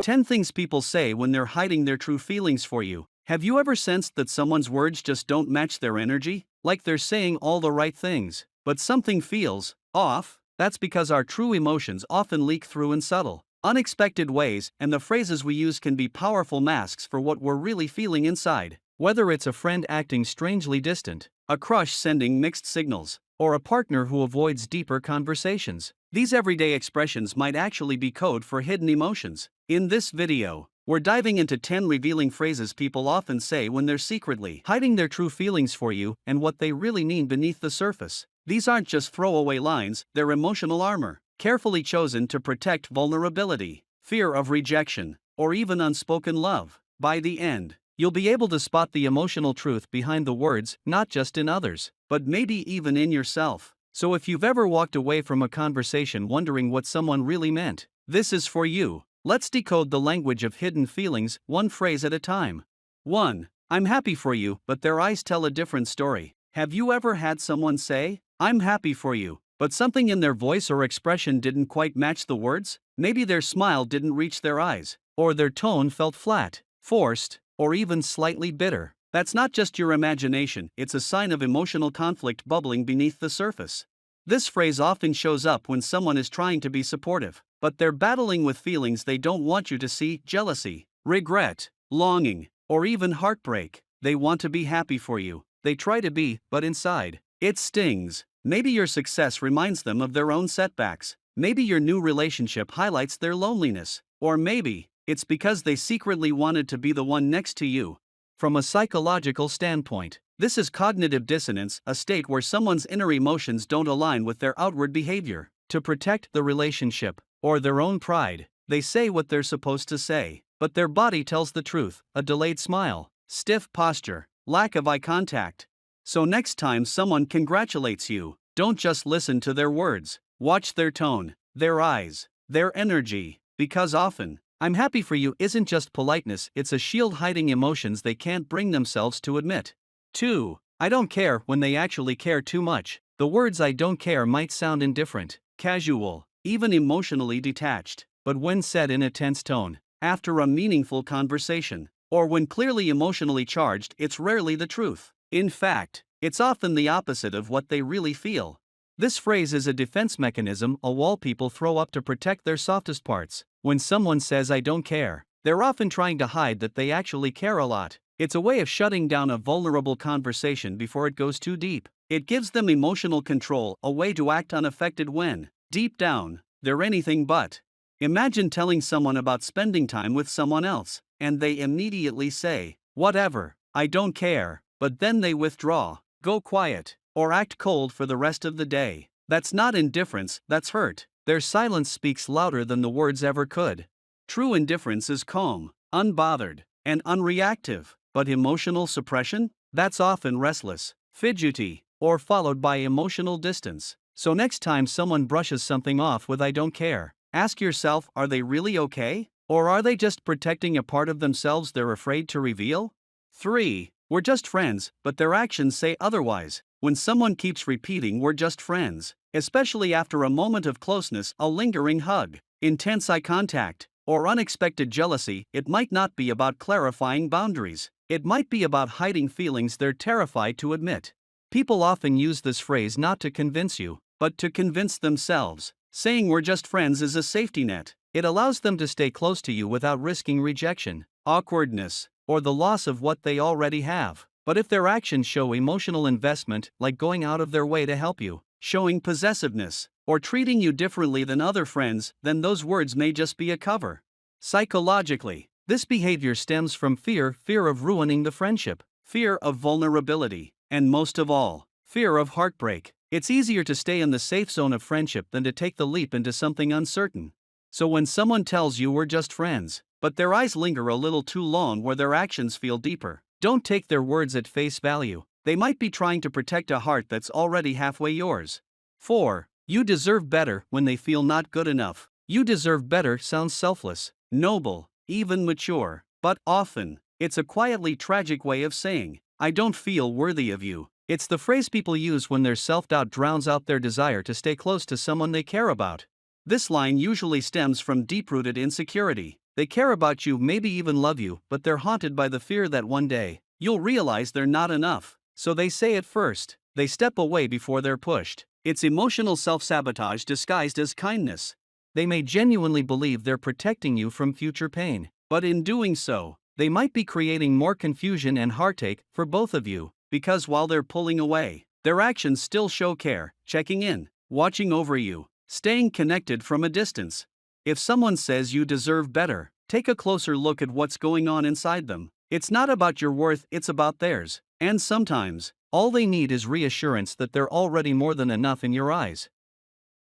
10 things people say when they're hiding their true feelings for you. Have you ever sensed that someone's words just don't match their energy? Like they're saying all the right things, but something feels off? That's because our true emotions often leak through in subtle, unexpected ways, and the phrases we use can be powerful masks for what we're really feeling inside. Whether it's a friend acting strangely distant, a crush sending mixed signals, or a partner who avoids deeper conversations, these everyday expressions might actually be code for hidden emotions. In this video, we're diving into 10 revealing phrases people often say when they're secretly hiding their true feelings for you and what they really mean beneath the surface. These aren't just throwaway lines, they're emotional armor, carefully chosen to protect vulnerability, fear of rejection, or even unspoken love. By the end, you'll be able to spot the emotional truth behind the words, not just in others, but maybe even in yourself. So if you've ever walked away from a conversation wondering what someone really meant, this is for you. Let's decode the language of hidden feelings, one phrase at a time. 1. I'm happy for you, but their eyes tell a different story. Have you ever had someone say, I'm happy for you, but something in their voice or expression didn't quite match the words? Maybe their smile didn't reach their eyes, or their tone felt flat, forced, or even slightly bitter. That's not just your imagination, it's a sign of emotional conflict bubbling beneath the surface. This phrase often shows up when someone is trying to be supportive, but they're battling with feelings they don't want you to see: jealousy, regret, longing, or even heartbreak. They want to be happy for you. They try to be, but inside, it stings. Maybe your success reminds them of their own setbacks. Maybe your new relationship highlights their loneliness. Or maybe it's because they secretly wanted to be the one next to you. From a psychological standpoint, this is cognitive dissonance, a state where someone's inner emotions don't align with their outward behavior. To protect the relationship, or their own pride, they say what they're supposed to say, but their body tells the truth: a delayed smile, stiff posture, lack of eye contact. So next time someone congratulates you, don't just listen to their words, watch their tone, their eyes, their energy, because often, I'm happy for you isn't just politeness, it's a shield hiding emotions they can't bring themselves to admit. 2. I don't care, when they actually care too much. The words I don't care might sound indifferent, casual, even emotionally detached, but when said in a tense tone, after a meaningful conversation, or when clearly emotionally charged, it's rarely the truth. In fact, it's often the opposite of what they really feel. This phrase is a defense mechanism, a wall people throw up to protect their softest parts. When someone says I don't care, they're often trying to hide that they actually care a lot. It's a way of shutting down a vulnerable conversation before it goes too deep. It gives them emotional control, a way to act unaffected when, deep down, they're anything but. Imagine telling someone about spending time with someone else, and they immediately say, whatever, I don't care, but then they withdraw, go quiet, or act cold for the rest of the day. That's not indifference, that's hurt. Their silence speaks louder than the words ever could. True indifference is calm, unbothered, and unreactive, but emotional suppression? That's often restless, fidgety, or followed by emotional distance. So next time someone brushes something off with I don't care, ask yourself, are they really okay? Or are they just protecting a part of themselves they're afraid to reveal? 3. We're just friends, but their actions say otherwise. When someone keeps repeating we're just friends, especially after a moment of closeness, a lingering hug, intense eye contact, or unexpected jealousy, it might not be about clarifying boundaries. It might be about hiding feelings they're terrified to admit. People often use this phrase not to convince you, but to convince themselves. Saying we're just friends is a safety net. It allows them to stay close to you without risking rejection, awkwardness, or the loss of what they already have. But if their actions show emotional investment, like going out of their way to help you, showing possessiveness, or treating you differently than other friends, then those words may just be a cover. Psychologically, this behavior stems from fear of ruining the friendship, fear of vulnerability, and most of all, fear of heartbreak. It's easier to stay in the safe zone of friendship than to take the leap into something uncertain. So when someone tells you we're just friends, but their eyes linger a little too long where their actions feel deeper, don't take their words at face value. They might be trying to protect a heart that's already halfway yours. 4. You deserve better, when they feel not good enough. You deserve better sounds selfless, noble, even mature, but often, it's a quietly tragic way of saying, I don't feel worthy of you. It's the phrase people use when their self-doubt drowns out their desire to stay close to someone they care about. This line usually stems from deep-rooted insecurity. They care about you, maybe even love you, but they're haunted by the fear that one day, you'll realize they're not enough. So they say it first. They step away before they're pushed. It's emotional self-sabotage disguised as kindness. They may genuinely believe they're protecting you from future pain, but in doing so, they might be creating more confusion and heartache for both of you, because while they're pulling away, their actions still show care, checking in, watching over you, staying connected from a distance. If someone says you deserve better, take a closer look at what's going on inside them. It's not about your worth, it's about theirs. And sometimes, all they need is reassurance that they're already more than enough in your eyes.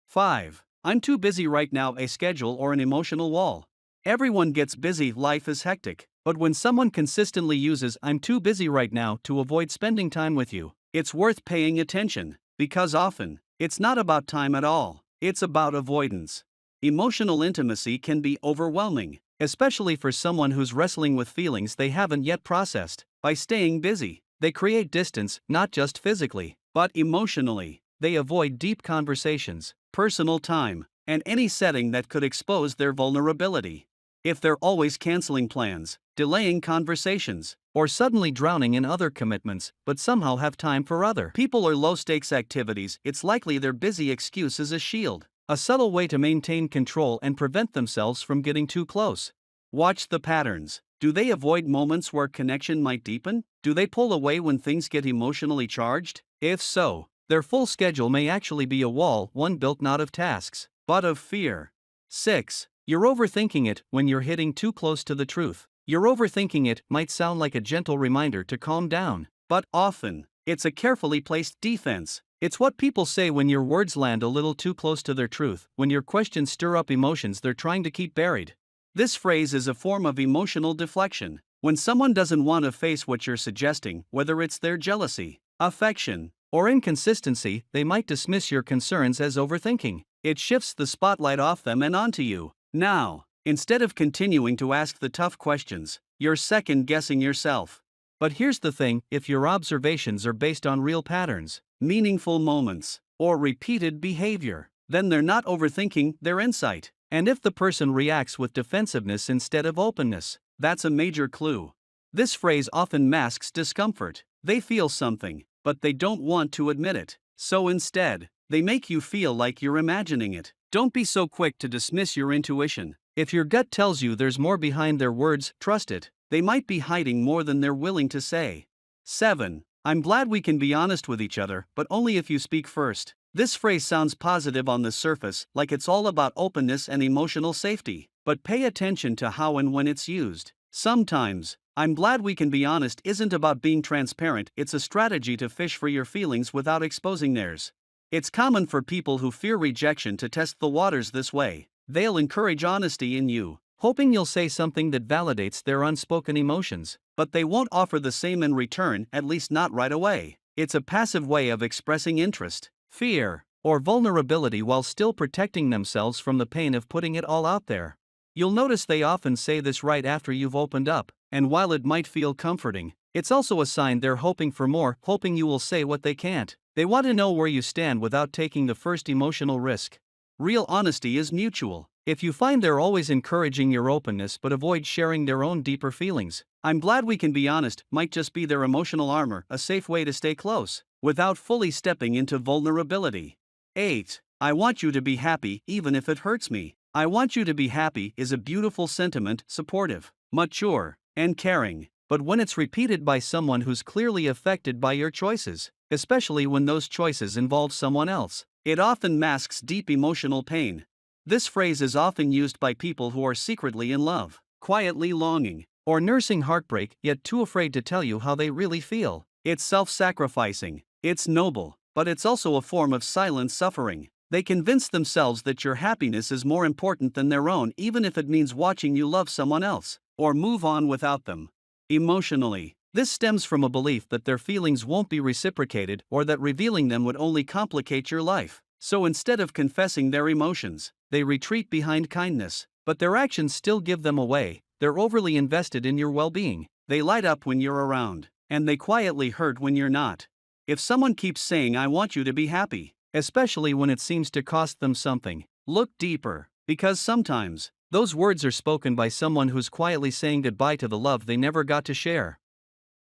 5. I'm too busy right now, a schedule or an emotional wall. Everyone gets busy, life is hectic. But when someone consistently uses "I'm too busy right now" to avoid spending time with you, it's worth paying attention, because often, it's not about time at all, it's about avoidance. Emotional intimacy can be overwhelming, especially for someone who's wrestling with feelings they haven't yet processed. By staying busy, they create distance, not just physically, but emotionally. They avoid deep conversations, personal time, and any setting that could expose their vulnerability. If they're always canceling plans, delaying conversations, or suddenly drowning in other commitments, but somehow have time for other people or low-stakes activities, it's likely their busy excuse is a shield, a subtle way to maintain control and prevent themselves from getting too close. Watch the patterns. Do they avoid moments where connection might deepen? Do they pull away when things get emotionally charged? If so, their full schedule may actually be a wall, one built not of tasks, but of fear. 6. You're overthinking it when you're hitting too close to the truth. You're overthinking it might sound like a gentle reminder to calm down, but often, it's a carefully placed defense. It's what people say when your words land a little too close to their truth, when your questions stir up emotions they're trying to keep buried. This phrase is a form of emotional deflection. When someone doesn't want to face what you're suggesting, whether it's their jealousy, affection, or inconsistency, they might dismiss your concerns as overthinking. It shifts the spotlight off them and onto you. Now, instead of continuing to ask the tough questions, you're second-guessing yourself. But here's the thing, if your observations are based on real patterns, meaningful moments, or repeated behavior, then they're not overthinking, they're insight. And if the person reacts with defensiveness instead of openness, that's a major clue. This phrase often masks discomfort. They feel something, but they don't want to admit it. So instead, they make you feel like you're imagining it. Don't be so quick to dismiss your intuition. If your gut tells you there's more behind their words, trust it. They might be hiding more than they're willing to say. 7. I'm glad we can be honest with each other, but only if you speak first. This phrase sounds positive on the surface, like it's all about openness and emotional safety. But pay attention to how and when it's used. Sometimes, "I'm glad we can be honest" isn't about being transparent, it's a strategy to fish for your feelings without exposing theirs. It's common for people who fear rejection to test the waters this way. They'll encourage honesty in you, hoping you'll say something that validates their unspoken emotions, but they won't offer the same in return, at least not right away. It's a passive way of expressing interest, fear, or vulnerability while still protecting themselves from the pain of putting it all out there. You'll notice they often say this right after you've opened up, and while it might feel comforting, it's also a sign they're hoping for more, hoping you will say what they can't. They want to know where you stand without taking the first emotional risk. Real honesty is mutual. If you find they're always encouraging your openness but avoid sharing their own deeper feelings, "I'm glad we can be honest" might just be their emotional armor, a safe way to stay close, without fully stepping into vulnerability. 8. I want you to be happy, even if it hurts me. I want you to be happy is a beautiful sentiment, supportive, mature, and caring. But when it's repeated by someone who's clearly affected by your choices, especially when those choices involve someone else, it often masks deep emotional pain. This phrase is often used by people who are secretly in love, quietly longing, or nursing heartbreak, yet too afraid to tell you how they really feel. It's self-sacrificing, it's noble, but it's also a form of silent suffering. They convince themselves that your happiness is more important than their own, even if it means watching you love someone else, or move on without them. Emotionally, this stems from a belief that their feelings won't be reciprocated or that revealing them would only complicate your life. So instead of confessing their emotions, they retreat behind kindness. But their actions still give them away. They're overly invested in your well-being. They light up when you're around, and they quietly hurt when you're not. If someone keeps saying "I want you to be happy," especially when it seems to cost them something, look deeper, because sometimes Those words are spoken by someone who's quietly saying goodbye to the love they never got to share.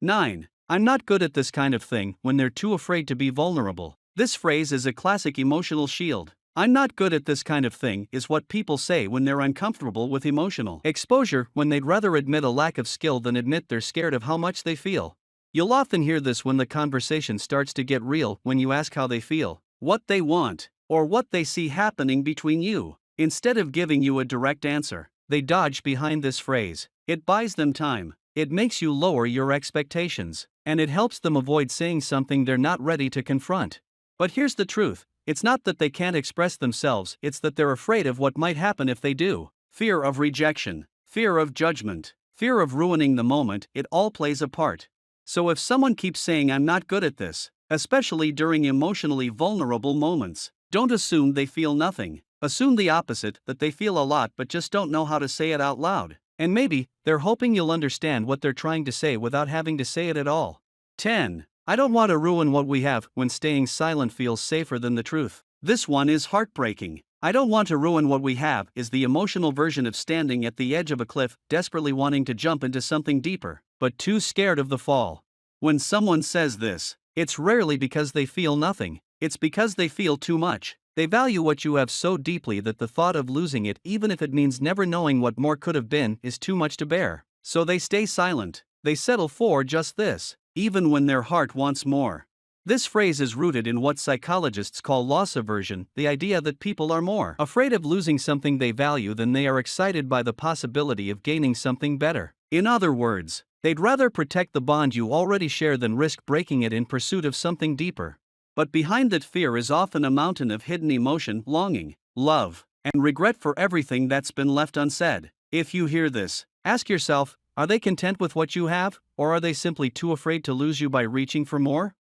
9. I'm not good at this kind of thing when they're too afraid to be vulnerable. This phrase is a classic emotional shield. I'm not good at this kind of thing is what people say when they're uncomfortable with emotional exposure, when they'd rather admit a lack of skill than admit they're scared of how much they feel. You'll often hear this when the conversation starts to get real, when you ask how they feel, what they want, or what they see happening between you. Instead of giving you a direct answer, they dodge behind this phrase. It buys them time, it makes you lower your expectations, and it helps them avoid saying something they're not ready to confront. But here's the truth. It's not that they can't express themselves, it's that they're afraid of what might happen if they do. Fear of rejection, fear of judgment, fear of ruining the moment, it all plays a part. So if someone keeps saying I'm not good at this, especially during emotionally vulnerable moments, don't assume they feel nothing. Assume the opposite, that they feel a lot but just don't know how to say it out loud. And maybe, they're hoping you'll understand what they're trying to say without having to say it at all. 10. I don't want to ruin what we have when staying silent feels safer than the truth. This one is heartbreaking. I don't want to ruin what we have is the emotional version of standing at the edge of a cliff, desperately wanting to jump into something deeper, but too scared of the fall. When someone says this, it's rarely because they feel nothing, it's because they feel too much. They value what you have so deeply that the thought of losing it, even if it means never knowing what more could have been, is too much to bear. So they stay silent. They settle for just this, even when their heart wants more. This phrase is rooted in what psychologists call loss aversion, the idea that people are more afraid of losing something they value than they are excited by the possibility of gaining something better. In other words, they'd rather protect the bond you already share than risk breaking it in pursuit of something deeper. But behind that fear is often a mountain of hidden emotion, longing, love, and regret for everything that's been left unsaid. If you hear this, ask yourself, are they content with what you have, or are they simply too afraid to lose you by reaching for more?